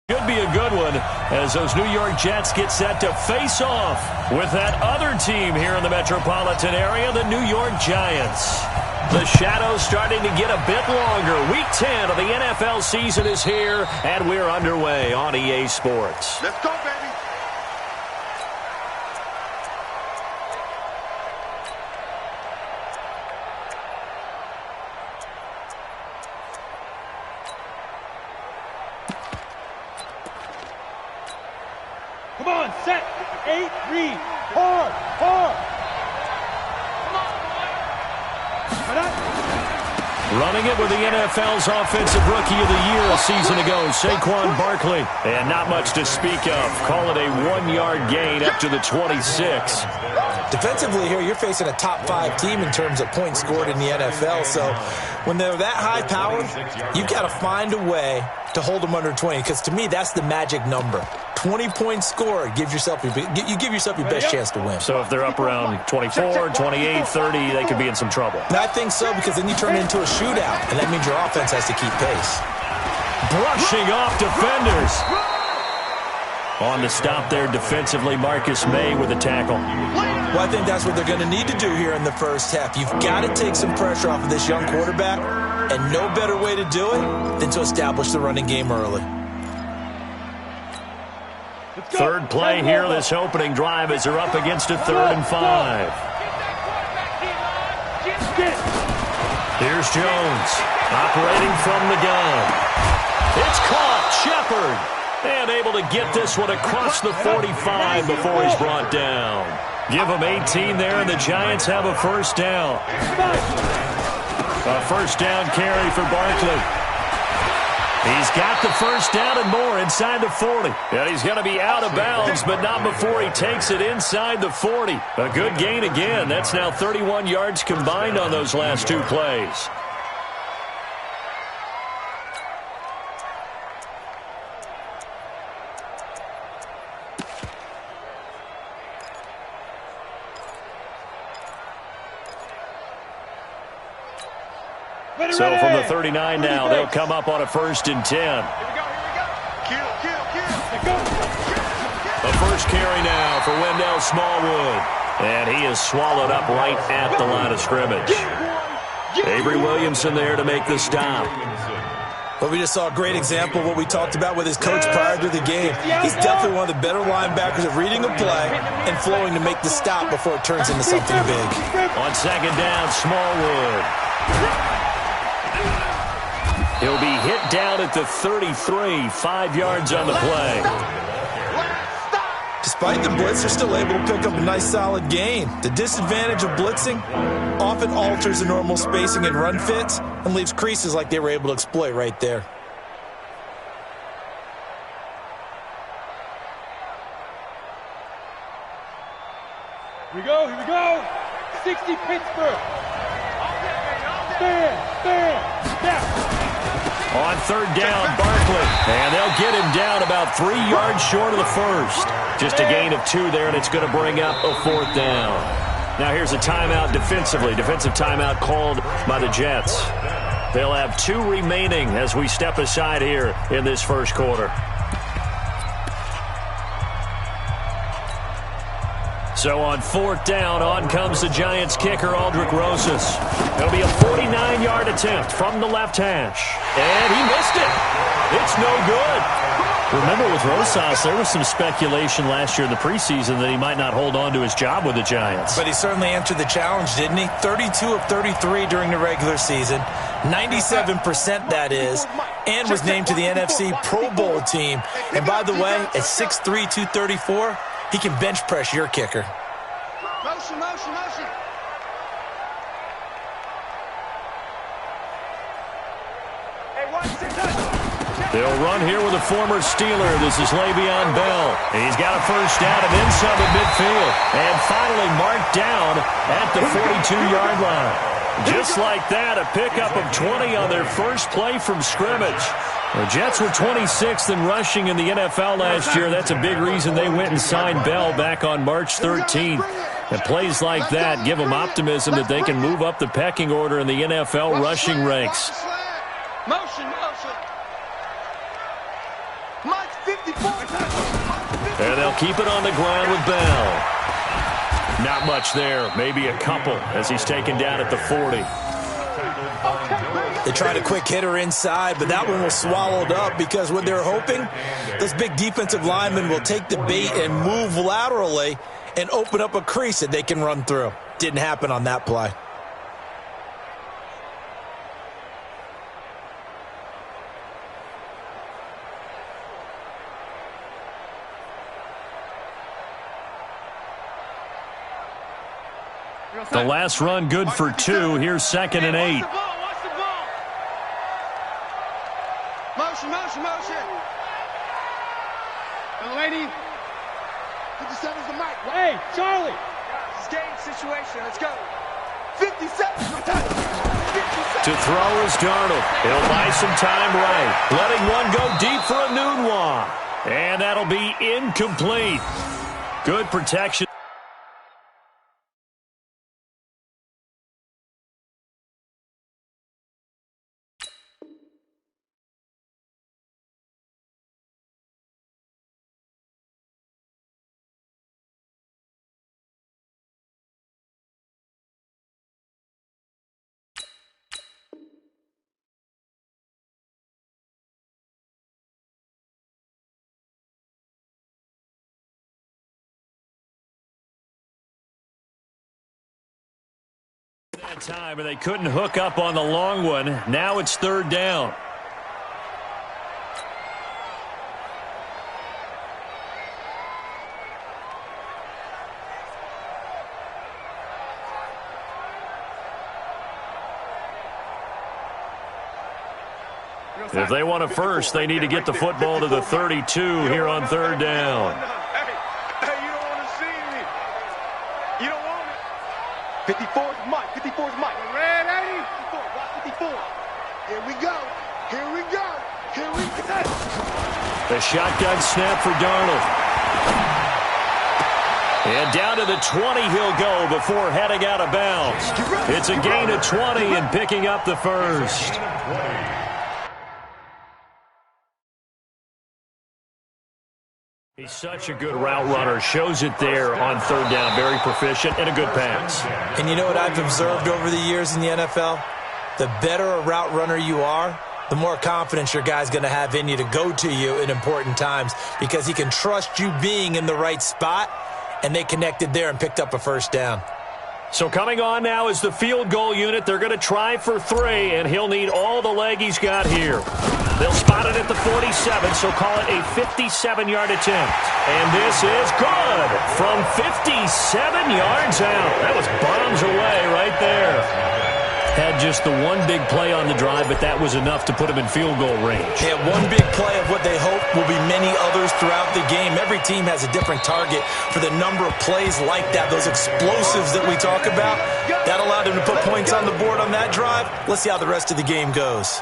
Should be a good one as those New York Jets get set to face off with that other team here in the metropolitan area, the New York Giants. The shadows starting to get a bit longer. Week 10 of the NFL season is here, and we're underway on EA Sports. Let's go, baby. Come on, set, 8, read, hard. Running it with the NFL's Offensive Rookie of the Year a season ago, Saquon Barkley. And not much to speak of. Call it a 1-yard gain up to the 26. Defensively here, you're facing a top 5 team in terms of points scored in the NFL. So when they're that high powered, you've got to find a way to hold them under 20. Because to me, that's the magic number. 20 points scored, you give yourself your best chance to win. So if they're up around 24, 28, 30, they could be in some trouble. I think so, because then you turn it into a shootout, and that means your offense has to keep pace. Brushing off defenders. On the stop there defensively, Marcus May with a tackle. Well, I think that's what they're going to need to do here in the first half. You've got to take some pressure off of this young quarterback, and no better way to do it than to establish the running game early. Third play here, this opening drive as they're up against a 3rd and 5. Here's Jones, operating from the gun. It's caught, Shepard, and able to get this one across the 45 before he's brought down. Give him 18 there, and the Giants have a first down. A first down carry for Barkley. He's got the first down and more inside the 40. And he's going to be out of bounds, but not before he takes it inside the 40. A good gain again. That's now 31 yards combined on those last 2 plays. So from the 39 now, they'll come up on a 1st and 10. Here we go. Kill. The first carry now for Wendell Smallwood. And he is swallowed up right at the line of scrimmage. Avery Williamson there to make the stop. But we just saw a great example of what we talked about with his coach prior to the game. He's definitely one of the better linebackers of reading a play and flowing to make the stop before it turns into something big. On 2nd down, Smallwood. He'll be hit down at the 33, 5 yards on the play. Despite the blitz, they're still able to pick up a nice solid gain. The disadvantage of blitzing often alters the normal spacing and run fits and leaves creases like they were able to exploit right there. Here we go. 60 Pittsburgh. Stand. On 3rd down, Barkley. And they'll get him down about 3 yards short of the first. Just a gain of 2 there, and it's going to bring up a 4th down. Now here's a timeout defensively. Defensive timeout called by the Jets. They'll have 2 remaining as we step aside here in this first quarter. So on 4th down, on comes the Giants kicker, Aldrick Rosas. It'll be a 49-yard attempt from the left hash. And he missed it. It's no good. Remember with Rosas, there was some speculation last year in the preseason that he might not hold on to his job with the Giants. But he certainly answered the challenge, didn't he? 32 of 33 during the regular season. 97% that is. And was named to the NFC Pro Bowl team. And by the way, at 6'3", 234, he can bench press your kicker. Motion. They'll run here with a former Steeler. This is Le'Veon Bell. He's got a first down and then some at midfield. And finally marked down at the 42-yard line. Just like that, a pickup of 20 on their first play from scrimmage. The Jets were 26th in rushing in the NFL last year. That's a big reason they went and signed Bell back on March 13th. And plays like that give them optimism that they can move up the pecking order in the NFL rushing ranks. Motion. Mike, 54. And they'll keep it on the ground with Bell. Not much there, maybe a couple as he's taken down at the 40. They tried a quick hitter inside, but that one was swallowed up because what they're hoping, those big defensive linemen will take the bait and move laterally and open up a crease that they can run through. Didn't happen on that play. The last run good for 2. Here's 2nd and 8. Watch the ball. Motion. Young lady. 57's the mic. Hey, Charlie. It's a game situation. Let's go. 57. 57. To throw is Darnold. He'll buy some time right. Letting one go deep for a Nunwa. And that'll be incomplete. Good protection. That time, and they couldn't hook up on the long one. Now it's 3rd down. If they want a first, they need to get the football to the 32 here on 3rd down. Hey, you don't want to see me. You don't want it. 54's Mike. 54's Mike. Red 80. 54. Block 54. Here we go. Here we go. Here we go. The shotgun snap for Darnold. And down to the 20 he'll go before heading out of bounds. It's a gain of 20 and picking up the first. He's such a good route runner. Shows it there on 3rd down. Very proficient and a good pass. And you know what I've observed over the years in the NFL? The better a route runner you are, the more confidence your guy's going to have in you to go to you in important times because he can trust you being in the right spot, and they connected there and picked up a first down. So coming on now is the field goal unit. They're going to try for 3, and he'll need all the leg he's got here. They'll spot it at the 47, so call it a 57-yard attempt. And this is good from 57 yards out. That was bombs away right there. Had just the one big play on the drive, but that was enough to put him in field goal range. Yeah, one big play of what they hope will be many others throughout the game. Every team has a different target for the number of plays like that, those explosives that we talk about. That allowed him to put points on the board on that drive. Let's see how the rest of the game goes.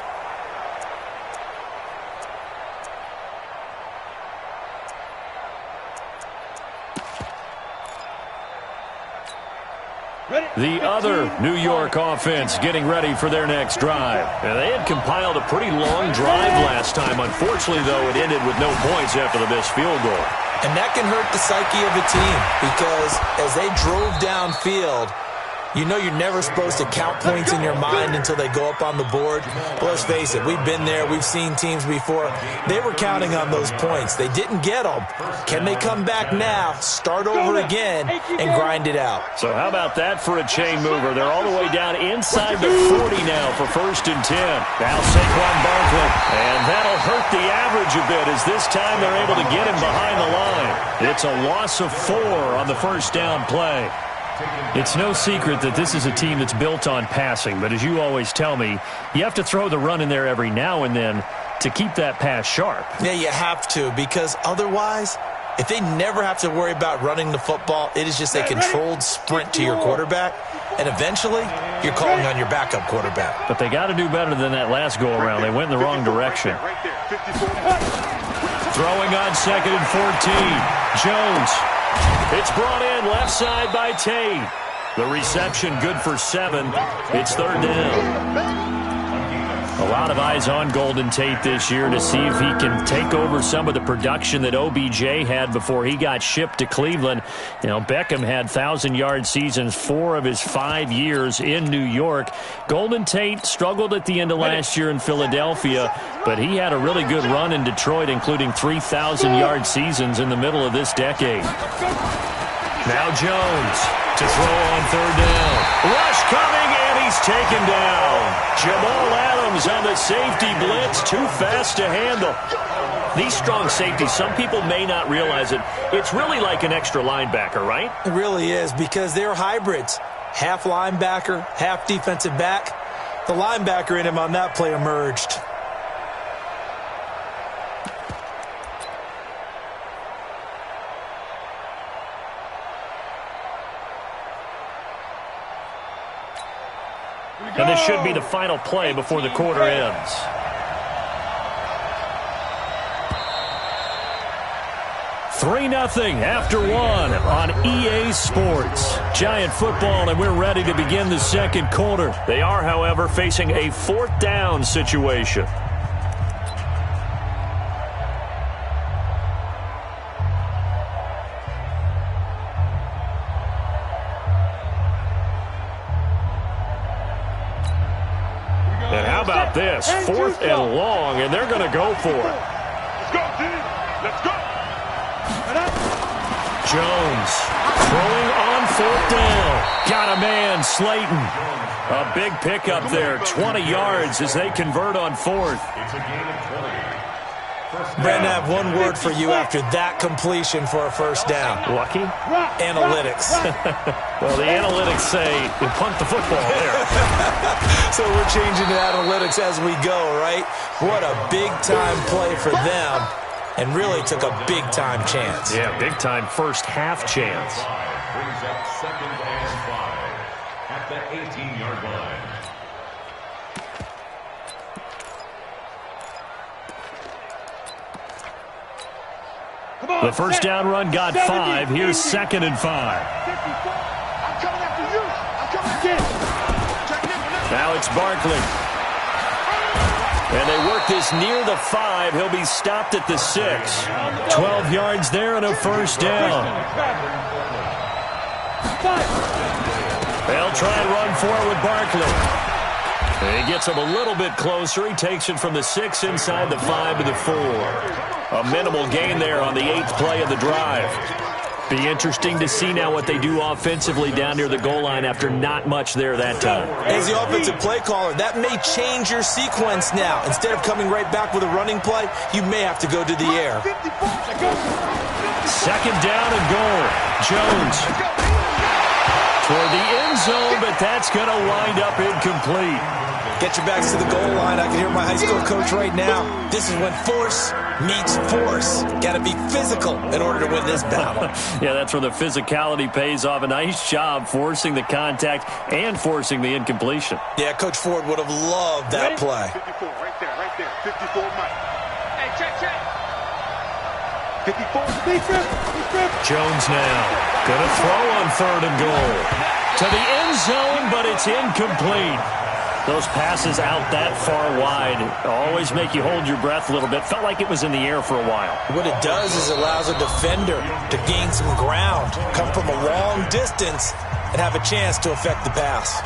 The other New York offense getting ready for their next drive. And they had compiled a pretty long drive last time. Unfortunately, though, it ended with no points after the missed field goal. And that can hurt the psyche of a team because as they drove downfield, you know you're never supposed to count points in your mind until they go up on the board. But let's face it, we've been there. We've seen teams before. They were counting on those points. They didn't get them. Can they come back now, start over again, and grind it out? So how about that for a chain mover? They're all the way down inside the 40 now for 1st and 10. Now Saquon Barkley. And that'll hurt the average a bit as this time they're able to get him behind the line. It's a loss of 4 on the 1st down play. It's no secret that this is a team that's built on passing, but as you always tell me, you have to throw the run in there every now and then to keep that pass sharp. Yeah, you have to, because otherwise, if they never have to worry about running the football, it is just a controlled sprint to your quarterback, and eventually, you're calling on your backup quarterback. But they got to do better than that last go-around. They went in the wrong direction. Throwing on 2nd and 14. Jones. It's brought in left side by Tate. The reception good for 7. It's 3rd down. A lot of eyes on Golden Tate this year to see if he can take over some of the production that OBJ had before he got shipped to Cleveland. You know, Beckham had 1,000-yard seasons 4 of his 5 years in New York. Golden Tate struggled at the end of last year in Philadelphia, but he had a really good run in Detroit, including 3,000-yard seasons in the middle of this decade. Now Jones to throw on 3rd down. Rush coming, and he's taken down. Jamal Adams on the safety blitz, too fast to handle. These strong safeties, some people may not realize it. It's really like an extra linebacker, right? It really is, because they're hybrids. Half linebacker, half defensive back. The linebacker in him on that play emerged. And this should be the final play before the quarter ends. Three 3-0 after 1 on EA Sports. Giant football, and we're ready to begin the second quarter. They are, however, facing a 4th down situation. And how about this? 4th and long, and they're going to go for it. Let's go, team. Let's go. Jones throwing on 4th down. Got a man, Slayton. A big pickup there, 20 yards as they convert on 4th. Brandon, I have one word for you after that completion for a 1st down. Lucky? Analytics. Well, the analytics say you punt the football there. So we're changing to analytics as we go, right? What a big-time play for them, and really took a big-time chance. Yeah, big-time first half chance. Brings up 2nd and 5 at the 18-yard line. The first down run got 5. Here's 2nd and 5. I'm coming after you. I'm coming after you. Now it's Barkley. And they work this near the 5. He'll be stopped at the 6. 12 yards there and a 1st down. They'll try and run forward with Barkley. And he gets him a little bit closer. He takes it from the 6 inside the 5 to the 4. A minimal gain there on the 8th play of the drive. Be interesting to see now what they do offensively down near the goal line after not much there that time. As the offensive play caller, that may change your sequence now. Instead of coming right back with a running play, you may have to go to the air. 2nd down and goal. Jones toward the end zone, but that's going to wind up incomplete. Get your backs to the goal line. I can hear my high school coach right now. This is when force meets force. Got to be physical in order to win this battle. Yeah, that's where the physicality pays off. A nice job forcing the contact and forcing the incompletion. Yeah, Coach Ford would have loved that play. 54, right there. 54, Mike. Hey, check. 54. Jones now going to throw on 3rd and goal. To the end zone, but it's incomplete. Those passes out that far wide always make you hold your breath a little bit. Felt like it was in the air for a while. What it does is it allows a defender to gain some ground, come from a long distance, and have a chance to affect the pass.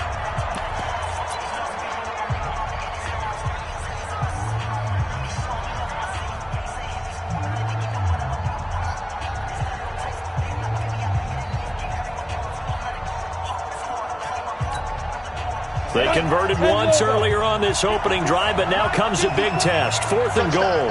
They converted once earlier on this opening drive, but now comes a big test. 4th and goal.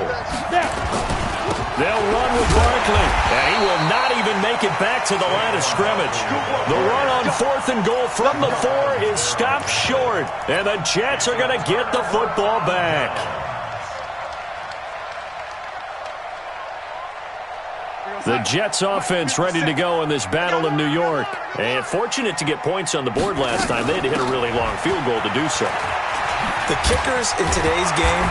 They'll run with Barkley, and he will not even make it back to the line of scrimmage. The run on 4th and goal from the 4 is stopped short, and the Jets are going to get the football back. The Jets offense ready to go in this battle in New York. And fortunate to get points on the board last time. They had to hit a really long field goal to do so. The kickers in today's game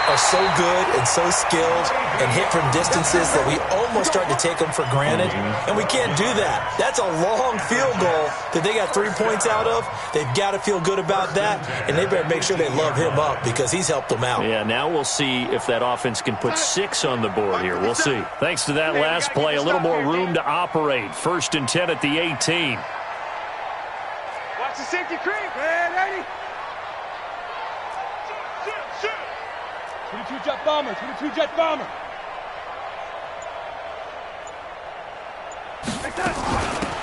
are so good and so skilled and hit from distances that we almost start to take them for granted, and we can't do that. That's a long field goal that they got 3 points out of. They've got to feel good about that, and they better make sure they love him up because he's helped them out. Yeah, now we'll see if that offense can put 6 on the board here. We'll see. Thanks to that last play, a little more room to operate. 1st and 10 at the 18. Watch the safety creep, man, ready? 22 jet bomber, 22 jet bomber.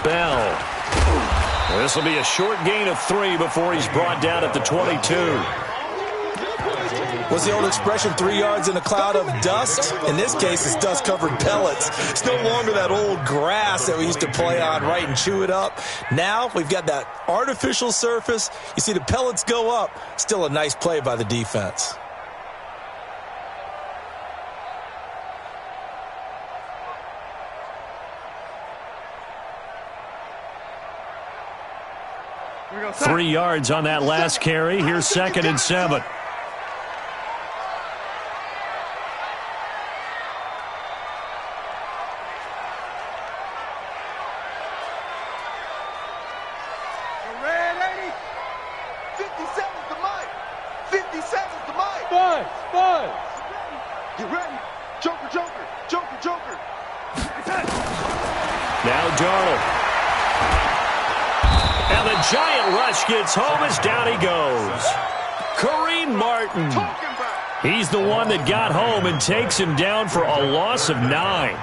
Bell. This will be a short gain of 3 before he's brought down at the 22. What's the old expression, 3 yards in a cloud of dust? In this case, it's dust-covered pellets. It's no longer that old grass that we used to play on, right, and chew it up. Now we've got that artificial surface. You see the pellets go up. Still a nice play by the defense. Here we go, 3 yards on that last carry. Here's 2nd and 7. Red 80. 57's the mic. 57's the mic. Spud. Get ready. Joker, Joker, Joker, Joker. Now Darnold. And the giant rush gets home as down he goes. Kareem Martin. Talking about. He's the one that got home and takes him down for a loss of 9.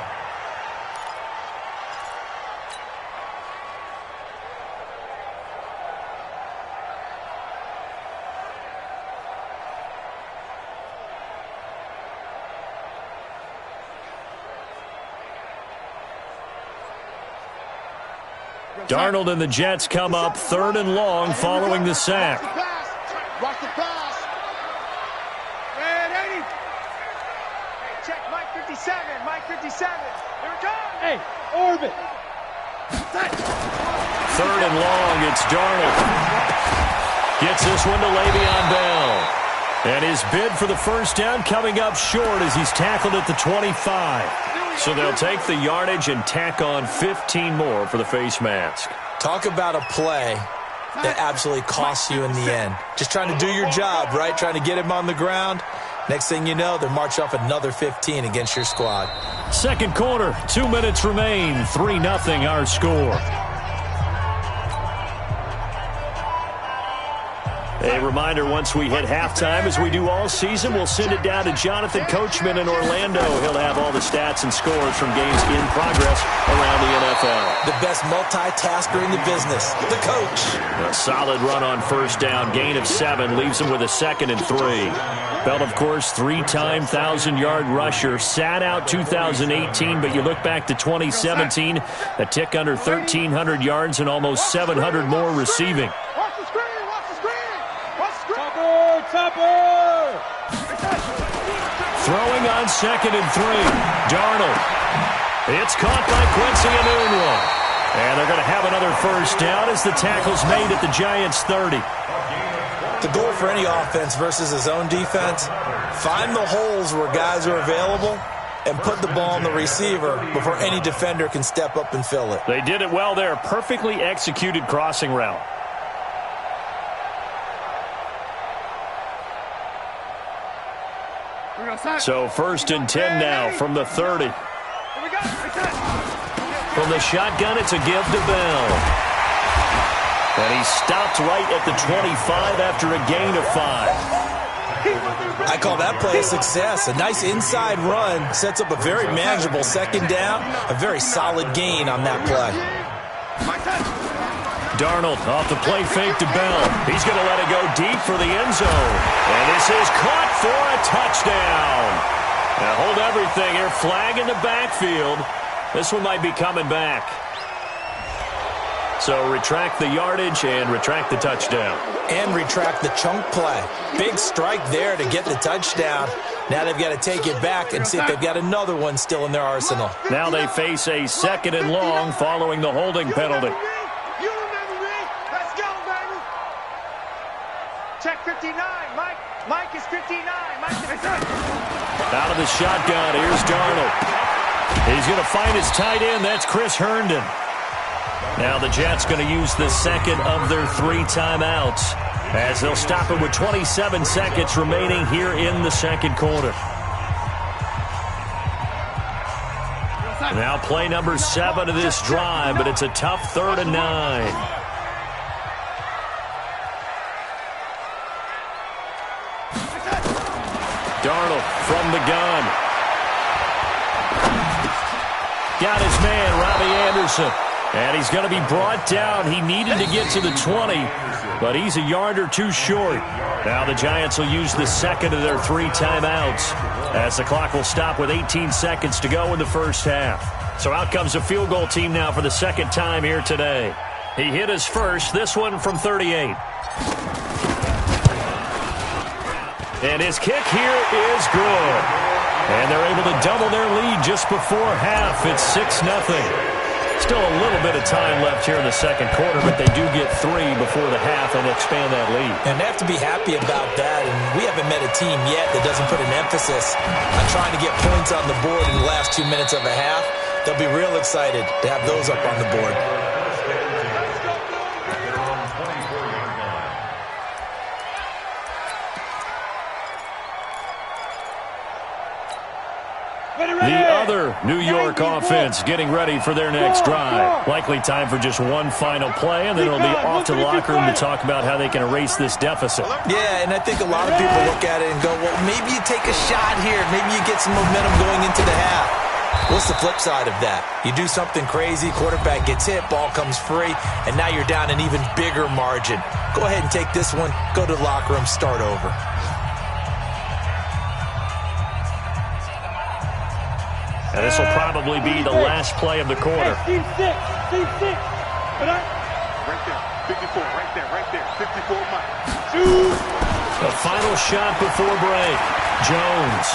Darnold and the Jets come up 3rd and long following the sack. Watch the pass. Red 80. Hey, check Mike 57. Mike 57. Here it comes. Hey, orbit. 3rd and long, it's Darnold. Gets this one to Le'Veon Bell. And his bid for the first down coming up short as he's tackled at the 25. So they'll take the yardage and tack on 15 more for the face mask. Talk about a play that absolutely costs you in the end. Just trying to do your job, right? Trying to get him on the ground. Next thing you know, they march off another 15 against your squad. 2nd quarter, 2 minutes remain. 3-0 our score. A reminder, once we hit halftime, as we do all season, we'll send it down to Jonathan Coachman in Orlando. He'll have all the stats and scores from games in progress around the NFL. The best multitasker in the business, the coach. A solid run on 1st down, gain of 7, leaves him with a 2nd and 3. Bell, of course, 3-time 1,000-yard rusher, sat out 2018, but you look back to 2017, a tick under 1,300 yards and almost 700 more receiving. Watch the screen. Watch the screen. Watch the screen. Topper. Throwing on 2nd and 3. Darnold. It's caught by Quincy Enunwa. And they're going to have another first down as the tackle's made at the Giants' 30. The goal for any offense versus his own defense, find the holes where guys are available and put the ball on the receiver before any defender can step up and fill it. They did it well there. Perfectly executed crossing route. So 1st and 10 now from the 30. From the shotgun, it's a give to Bell. And he stopped right at the 25 after a gain of 5. I call that play a success. A nice inside run sets up a very manageable 2nd down. A very solid gain on that play. Darnold off the play fake to Bell. He's going to let it go deep for the end zone. And this is caught for a touchdown. Now hold everything here. Flag in the backfield. This one might be coming back. So retract the yardage and retract the touchdown. And retract the chunk play. Big strike there to get the touchdown. Now they've got to take it back and see if they've got another one still in their arsenal. Now they face a 2nd and long following the holding penalty. You remember me? Let's go, baby. Check 59, Mike. Mike is 59. Mike is 59. Out of the shotgun, here's Darnold. He's going to find his tight end. That's Chris Herndon. Now the Jets going to use the second of their 3 timeouts as they'll stop it with 27 seconds remaining here in the second quarter. Now play number 7 of this drive, but it's a tough 3rd and 9. Darnold from the gun. Got his man, Robbie Anderson. And he's going to be brought down. He needed to get to the 20, but he's a yard or 2 short. Now the Giants will use the second of their 3 timeouts as the clock will stop with 18 seconds to go in the first half. So out comes a field goal team now for the second time here today. He hit his first, this one from 38. And his kick here is good. And they're able to double their lead just before half. It's 6-0. Still a little bit of time left here in the second quarter, but they do get 3 before the half and expand that lead. And they have to be happy about that. And we haven't met a team yet that doesn't put an emphasis on trying to get points on the board in the last 2 minutes of a half. They'll be real excited to have those up on the board. The other New York offense getting ready for their next drive. Likely time for just one final play, and then it'll be off to the locker room to talk about how they can erase this deficit. Yeah, and I think a lot of people look at it and go, well, maybe you take a shot here. Maybe you get some momentum going into the half. What's the flip side of that? You do something crazy, quarterback gets hit, ball comes free, and now you're down an even bigger margin. Go ahead and take this one, go to the locker room, start over. And this will probably be the last play of the quarter. Team 6. Right there. 54, right there. 54, Mike. The final shot before break. Jones.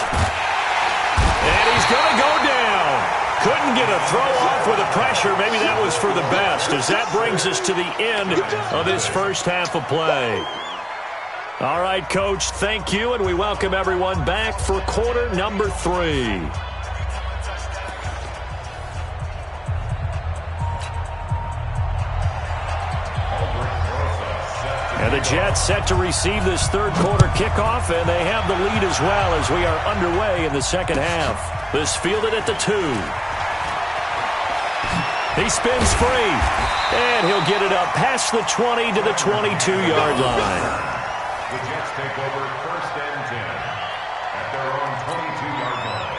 And he's going to go down. Couldn't get a throw off with the pressure. Maybe that was for the best, as that brings us to the end of this first half of play. All right, Coach, thank you, and we welcome everyone back for quarter number 3. And the Jets set to receive this third quarter kickoff, and they have the lead as well as we are underway in the second half. This fielded at the 2. He spins free, and he'll get it up past the 20 to the 22-yard line. The Jets take over 1st and 10 at their own 22-yard line.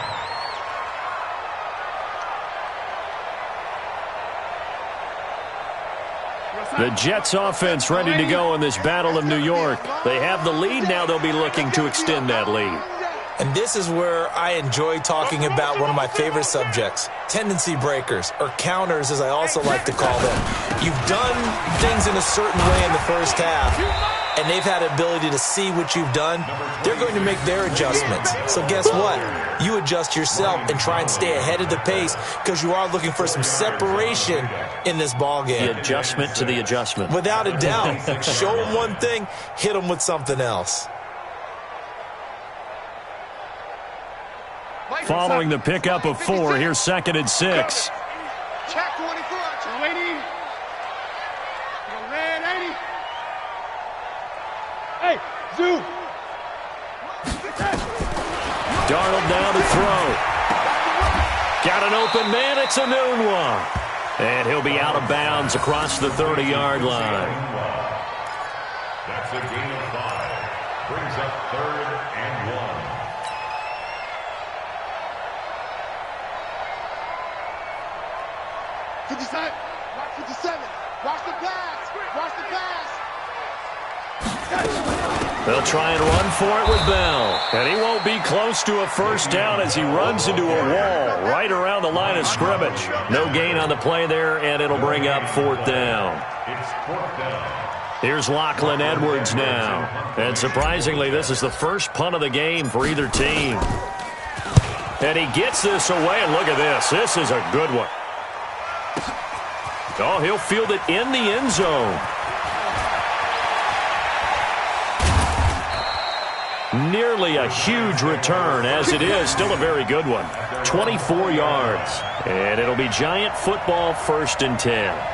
The Jets offense ready to go in this Battle of New York. They have the lead. Now they'll be looking to extend that lead. And this is where I enjoy talking about one of my favorite subjects, tendency breakers, or counters as I also like to call them. You've done things in a certain way in the first half, and they've had the ability to see what you've done. They're going to make their adjustments. So guess what? You adjust yourself and try and stay ahead of the pace because you are looking for some separation in this ballgame. The adjustment to the adjustment. Without a doubt. Show them one thing, hit them with something else. Following the pickup of 4, here's 2nd and 6. Check 24. 80. Red 80. Hey, Zoo. Darnold now to throw. Got an open man. It's a noon one. And he'll be out of bounds across the 30-yard line. That's a gain of 5. Brings up 3rd and 1. Watch 57. Watch the pass. Watch the pass. They'll try and run for it with Bell. And he won't be close to a first down as he runs into a wall right around the line of scrimmage. No gain on the play there, and it'll bring up 4th down. It's 4th down. Here's Lachlan Edwards now. And surprisingly, this is the first punt of the game for either team. And he gets this away, and look at this. This is a good one. Oh, he'll field it in the end zone. nearly a huge return. As it is, still a very good one. 24 yards. And it'll be Giant football, 1st and 10.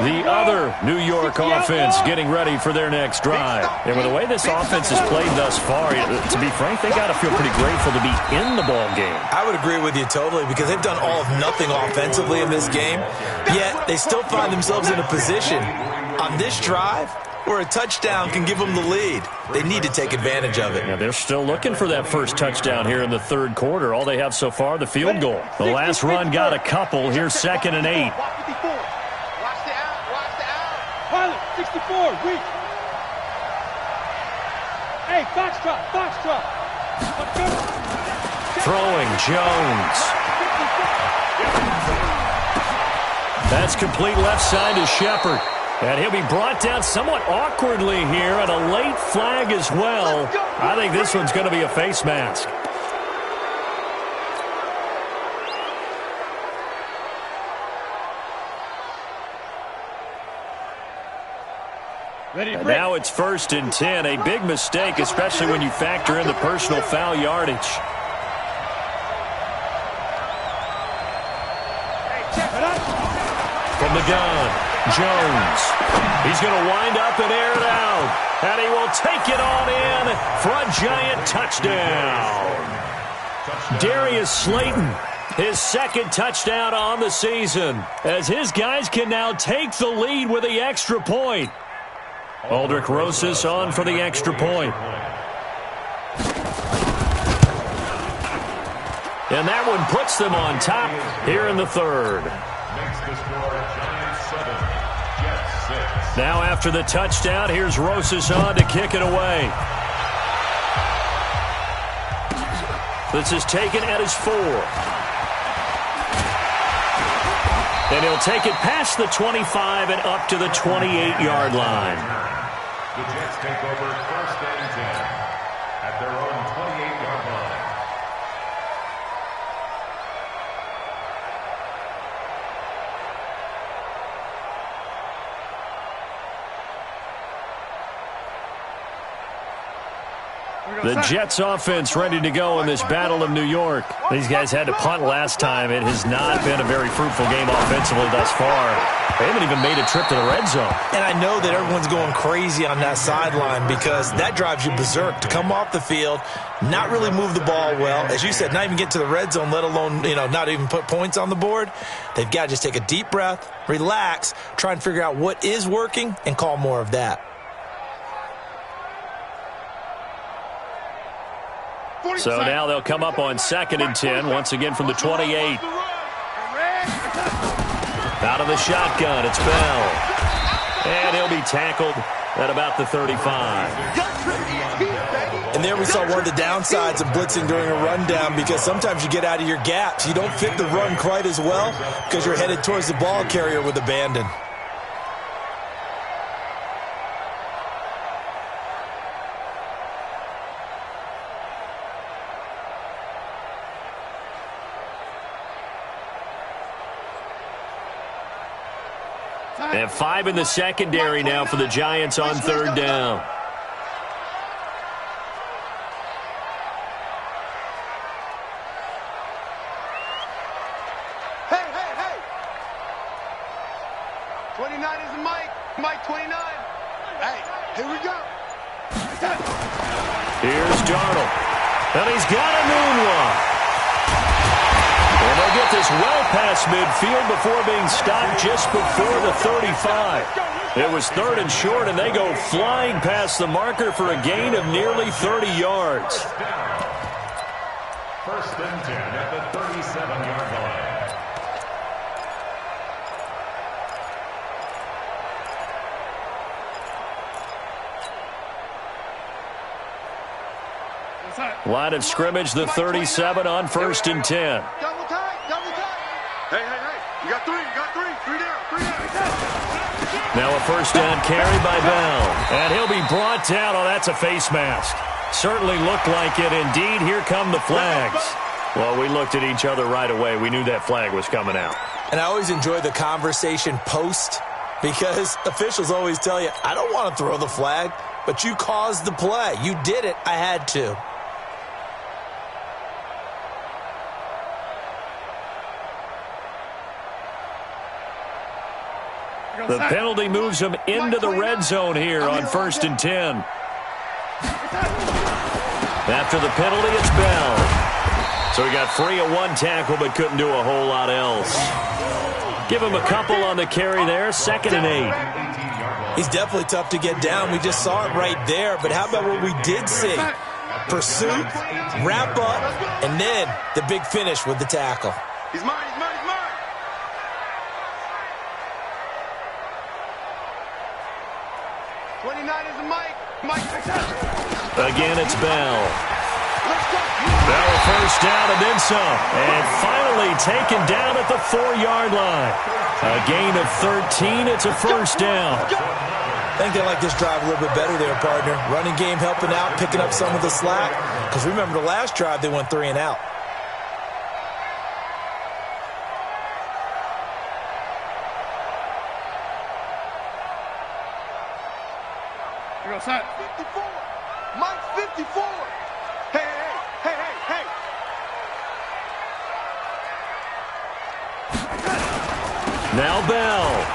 The other New York offense getting ready for their next drive. And with the way this offense has played thus far, to be frank, they got to feel pretty grateful to be in the ball game. I would agree with you totally, because they've done all of nothing offensively in this game, yet they still find themselves in a position on this drive where a touchdown can give them the lead. They need to take advantage of it. Yeah, they're still looking for that first touchdown here in the 3rd quarter. All they have so far, the field goal. The last run got a couple. Here's 2nd and 8. Pilot, 64, reach. Hey, foxtrot. Throwing Jones. That's complete left side to Shepard. And he'll be brought down somewhat awkwardly here, and a late flag as well. I think this one's going to be a face mask. And now it's 1st and 10. A big mistake, especially when you factor in the personal foul yardage. From the gun, Jones. He's going to wind up and air it out. And he will take it on in for a Giant touchdown. Darius Slayton, his 2nd touchdown on the season, as his guys can now take the lead with the extra point. Aldrich Rosas on for the extra point. And that one puts them on top here in the 3rd. Now after the touchdown, here's Rosas on to kick it away. This is taken at his 4. And he'll take it past the 25 and up to the 28-yard line. The Jets take over 1st and 10 at their own 28-yard line. The Jets offense ready to go in this Battle of New York. These guys had to punt last time. It has not been a very fruitful game offensively thus far. They haven't even made a trip to the red zone. And I know that everyone's going crazy on that sideline, because that drives you berserk to come off the field, not really move the ball well. As you said, not even get to the red zone, let alone, not even put points on the board. They've got to just take a deep breath, relax, try and figure out what is working, and call more of that. So now they'll come up on 2nd and 10, once again from the 28. Out of the shotgun, it's Bell. And he'll be tackled at about the 35. And there we saw one of the downsides of blitzing during a rundown, because sometimes you get out of your gaps. You don't fit the run quite as well because you're headed towards the ball carrier with abandon. They have 5 in the secondary now for the Giants on 3rd down. Hey. 29 is Mike. Mike 29. Hey, here we go. Here's Darnold. And he's got a moonwalk. And they'll get this well past midfield before being stopped just before the 35. It was 3rd and short, and they go flying past the marker for a gain of nearly 30 yards. 1st and 10 at the 37-yard line. Line of scrimmage, the 37 on 1st and 10. Double tight. Hey. You got 3 down. Now a 1st down carry by Bell. And he'll be brought down. Oh, that's a face mask. Certainly looked like it. Indeed, here come the flags. Well, we looked at each other right away. We knew that flag was coming out. And I always enjoy the conversation post, because officials always tell you, I don't want to throw the flag, but you caused the play. You did it. I had to. The penalty moves him into the red zone here on 1st and 10. After the penalty, it's Bell. So he got free of one tackle but couldn't do a whole lot else. Give him a couple on the carry there, 2nd and 8. He's definitely tough to get down. We just saw it right there. But how about what we did see? Pursuit, wrap up, and then the big finish with the tackle. He's mine, he's mine, he's mine. Again, it's Bell. Bell, first down and then some. And finally taken down at the 4-yard line. A gain of 13. It's a first down. I think they like this drive a little bit better there, partner. Running game helping out, picking up some of the slack. Because remember, the last drive, they went 3 and out. Here goes that. 54. Mike's 54. Hey, hey, hey, hey, hey. Now Bell.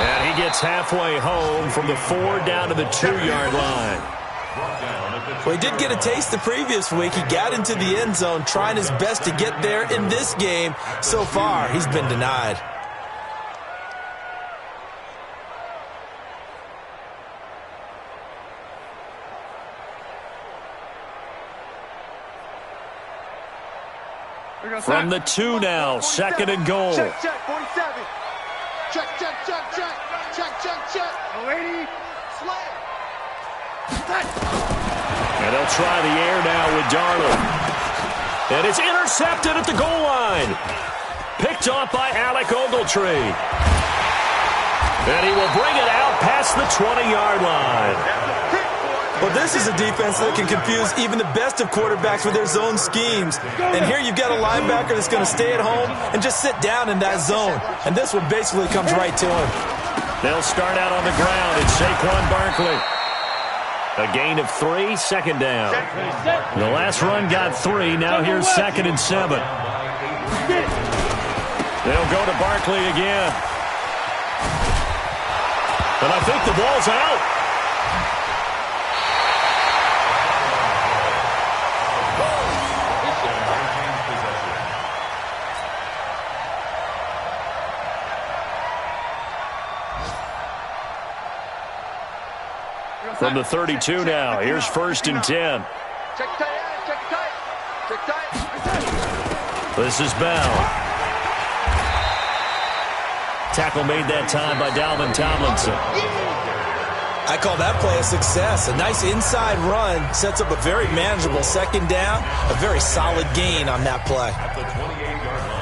And he gets halfway home from the 4 down to the 2-yard line. Well, he did get a taste the previous week. He got into the end zone, trying his best to get there in this game. So far, he's been denied. From the 2 now, 2nd and goal. Check, check, 47. Check, check, check, check. Check, check, check. 80. Slam. And they'll try the air now with Darnold. And it's intercepted at the goal line. Picked off by Alec Ogletree. And he will bring it out past the 20-yard line. Well, this is a defense that can confuse even the best of quarterbacks with their zone schemes. And here you've got a linebacker that's going to stay at home and just sit down in that zone. And this one basically comes right to him. They'll start out on the ground. It's Saquon Barkley. A gain of 3, 2nd down. The last run got 3. Now here's 2nd and 7. They'll go to Barkley again. And I think the ball's out. From the 32 now, here's 1st and 10. Check tight, check tight. Check tight. This is Bell. Tackle made that time by Dalvin Tomlinson. I call that play a success. A nice inside run sets up a very manageable 2nd down. A very solid gain on that play. At the 28-yard line.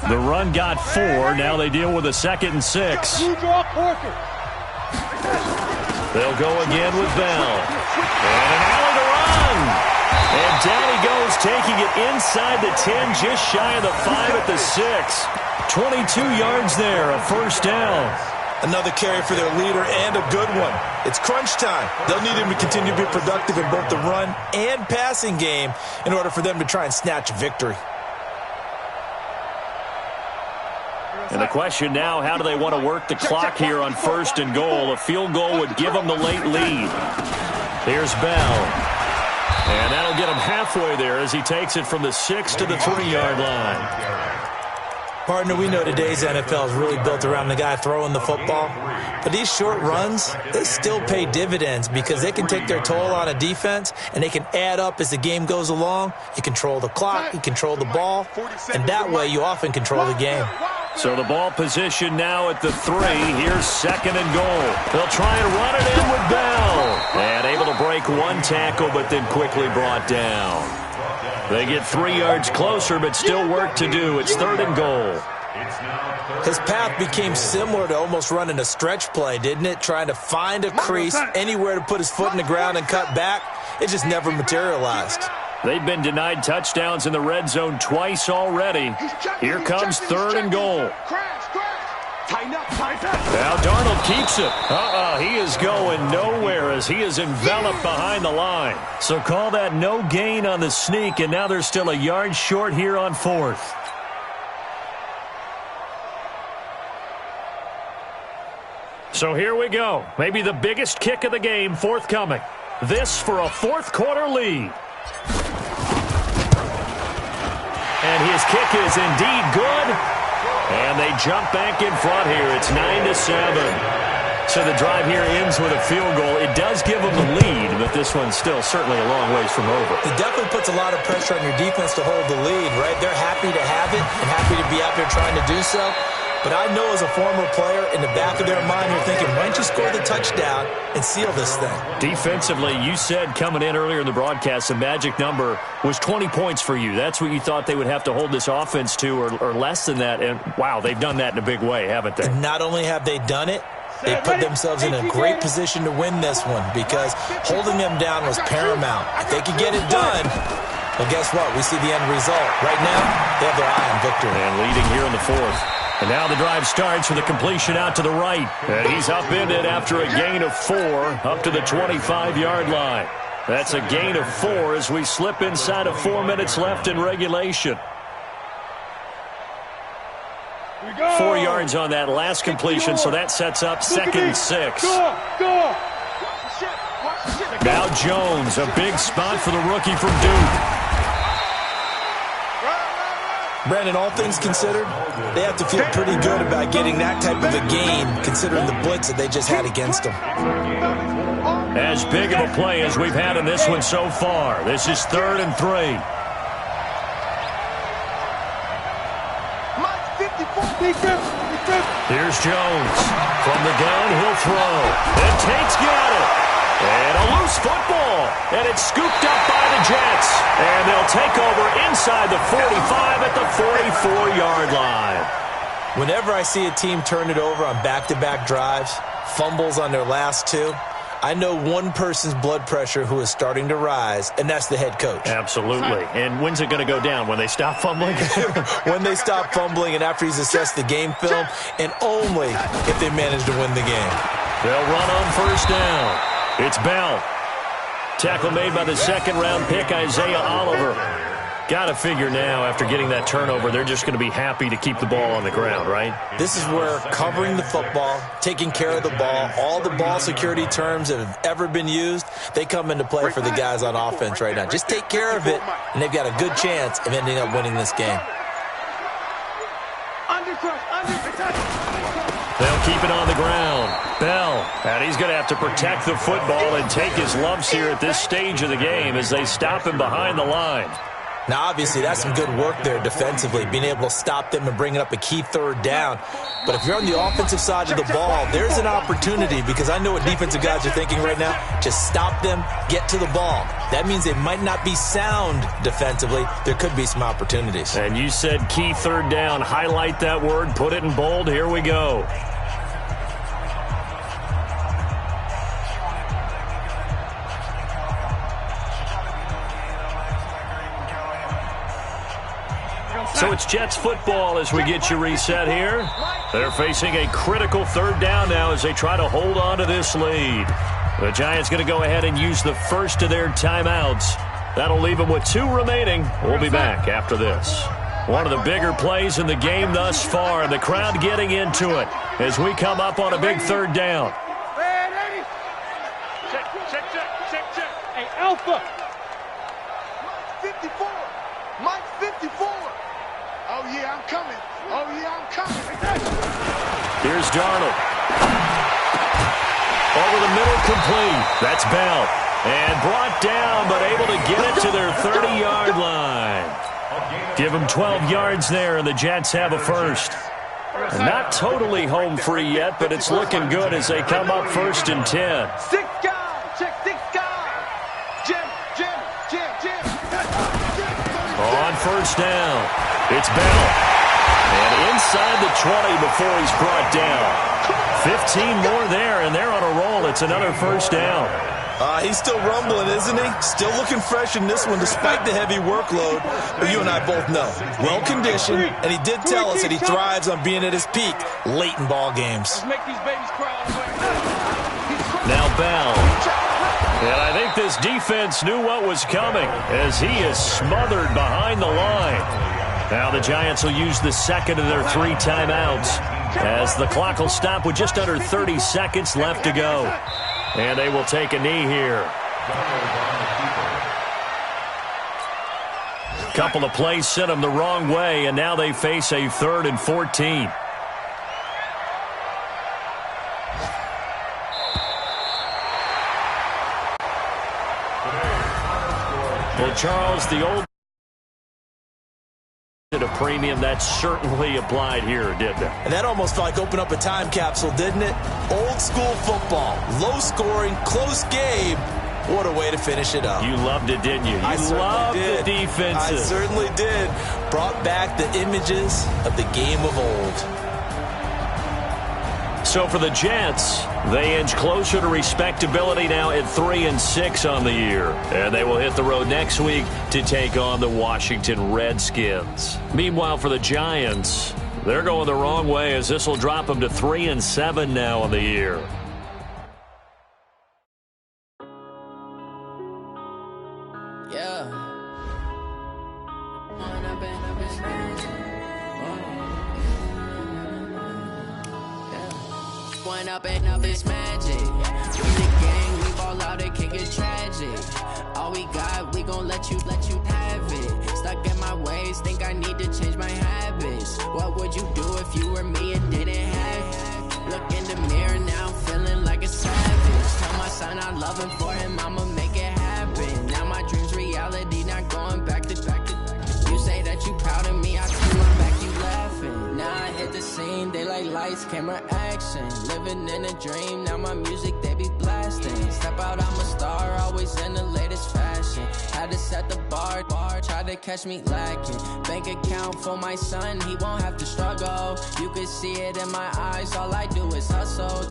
The run got 4. Now they deal with a 2nd and 6. They'll go again with Bell. And an alley to run. And down he goes, taking it inside the 10, just shy of the 5 at the 6. 22 yards there, a first down. Another carry for their leader and a good one. It's crunch time. They'll need him to continue to be productive in both the run and passing game in order for them to try and snatch a victory. And the question now, how do they want to work the clock here on 1st and goal? A field goal would give them the late lead. Here's Bell. And that'll get him halfway there as he takes it from the 6 to the 3-yard line. Partner, we know today's NFL is really built around the guy throwing the football. But these short runs, they still pay dividends because they can take their toll on a defense and they can add up as the game goes along. You control the clock, you control the ball, and that way you often control the game. So the ball position now at the 3. Here's 2nd and goal. They'll try and run it in with Bell. And able to break one tackle, but then quickly brought down. They get 3 yards closer, but still work to do. It's 3rd and goal. His path became similar to almost running a stretch play, didn't it? Trying to find a crease, anywhere to put his foot in the ground and cut back. It just never materialized. They've been denied touchdowns in the red zone twice already. Here comes 3rd and goal. Now Darnold keeps it. He is going nowhere as he is enveloped behind the line. So call that no gain on the sneak, and now they're still a yard short here on 4th. So here we go. Maybe the biggest kick of the game forthcoming. This for a 4th quarter lead. And his kick is indeed good. And they jump back in front here. It's 9-7. So the drive here ends with a field goal. It does give them the lead, but this one's still certainly a long ways from over. It definitely puts a lot of pressure on your defense to hold the lead, right? They're happy to have it and happy to be out there trying to do so. But I know as a former player, in the back of their mind, you're thinking, why don't you score the touchdown and seal this thing? Defensively, you said coming in earlier in the broadcast, the magic number was 20 points for you. That's what you thought they would have to hold this offense to, or less than that. And, wow, they've done that in a big way, haven't they? And not only have they done it, they put themselves in a great position to win this one because holding them down was paramount. If they could get it done, well, guess what? We see the end result. Right now, they have their eye on victory. And leading here in the 4th. And now the drive starts with a completion out to the right. And he's upended after a gain of 4 up to the 25-yard line. That's a gain of 4 as we slip inside of 4 minutes left in regulation. 4 yards on that last completion, so that sets up 2nd and 6. Now Jones, a big spot for the rookie from Duke. Brandon, all things considered, they have to feel pretty good about getting that type of a gain, considering the blitz that they just had against them. As big of a play as we've had in this one so far. This is 3rd and 3. Here's Jones. From the gun, he'll throw. And Tate's got it. And a loose football. And it's scooped up by the Jets. And they'll take over inside the 45 at the 44-yard line. Whenever I see a team turn it over on back-to-back drives, fumbles on their last 2, I know one person's blood pressure who is starting to rise, and that's the head coach. Absolutely. And when's it going to go down? When they stop fumbling? When they stop fumbling and after he's assessed the game film, and only if they manage to win the game. They'll run on 1st down. It's Bell. Tackle made by the 2nd-round pick, Isaiah Oliver. Got to figure now, after getting that turnover, they're just going to be happy to keep the ball on the ground, right? This is where covering the football, taking care of the ball, all the ball security terms that have ever been used, they come into play for the guys on offense right now. Just take care of it, and they've got a good chance of ending up winning this game. They'll keep it on the ground. Bell, and he's going to have to protect the football and take his lumps here at this stage of the game as they stop him behind the line. Now, obviously, that's some good work there defensively, being able to stop them and bringing up a key 3rd down. But if you're on the offensive side of the ball, there's an opportunity because I know what defensive guys are thinking right now. Just stop them, get to the ball. That means they might not be sound defensively. There could be some opportunities. And you said key 3rd down. Highlight that word, put it in bold. Here we go. So it's Jets football as we get you reset here. They're facing a critical 3rd down now as they try to hold on to this lead. The Giants going to go ahead and use the first of their timeouts. That'll leave them with 2 remaining. We'll be back after this. One of the bigger plays in the game thus far, and the crowd getting into it as we come up on a big 3rd down. Check. Hey, Alpha. Mike 54. Mike 54. Oh, yeah, I'm coming. Here's Darnold. Over the middle, complete. That's Bell. And brought down, but able to get it to their 30-yard line. Give them 12 yards there, and the Jets have a first. Not totally home free yet, but it's looking good as they come up 1st and 10. 6 guys. Check 6 guys. Jim. On 1st down, it's Bell. And inside the 20 before he's brought down. 15 more there, and they're on a roll. It's another first down. He's still rumbling, isn't he? Still looking fresh in this one despite the heavy workload. But you and I both know, well-conditioned, and he did tell us that he thrives on being at his peak late in ball games. Now Bell. And I think this defense knew what was coming as he is smothered behind the line. Now the Giants will use the second of their 3 timeouts as the clock will stop with just under 30 seconds left to go. And they will take a knee here. Couple of plays sent them the wrong way, and now they face a 3rd and 14. Well, Charles, the old a premium that certainly applied here, didn't it? And that almost felt like open up a time capsule, didn't it? Old school football, low scoring, close game. What a way to finish it up. You loved it, didn't you? You loved the defenses. I certainly did. Brought back the images of the game of old. So for the Jets, they inch closer to respectability now at 3-6 on the year. And they will hit the road next week to take on the Washington Redskins. Meanwhile, for the Giants, they're going the wrong way as this will drop them to 3-7 now on the year. Up is magic. We the gang, we ball out, it can get tragic. All we got, we gon' let you have it. Stuck in my ways, think I need to change my habits. What would you do if you were me and didn't have it? Look in the mirror now, feeling like a savage. Tell my son I love him, for him I'ma make it happen. Now my dream's reality, not going back to. You say that you proud of me, I turn my back, you laughing. Now I hit the scene, they like lights, camera, action. Living in a dream, now my music they be blasting. Step out, I'm a star, always in the latest fashion. Had to set the bar, try to catch me lacking. Bank account for my son, he won't have to struggle. You can see it in my eyes, all I do is hustle.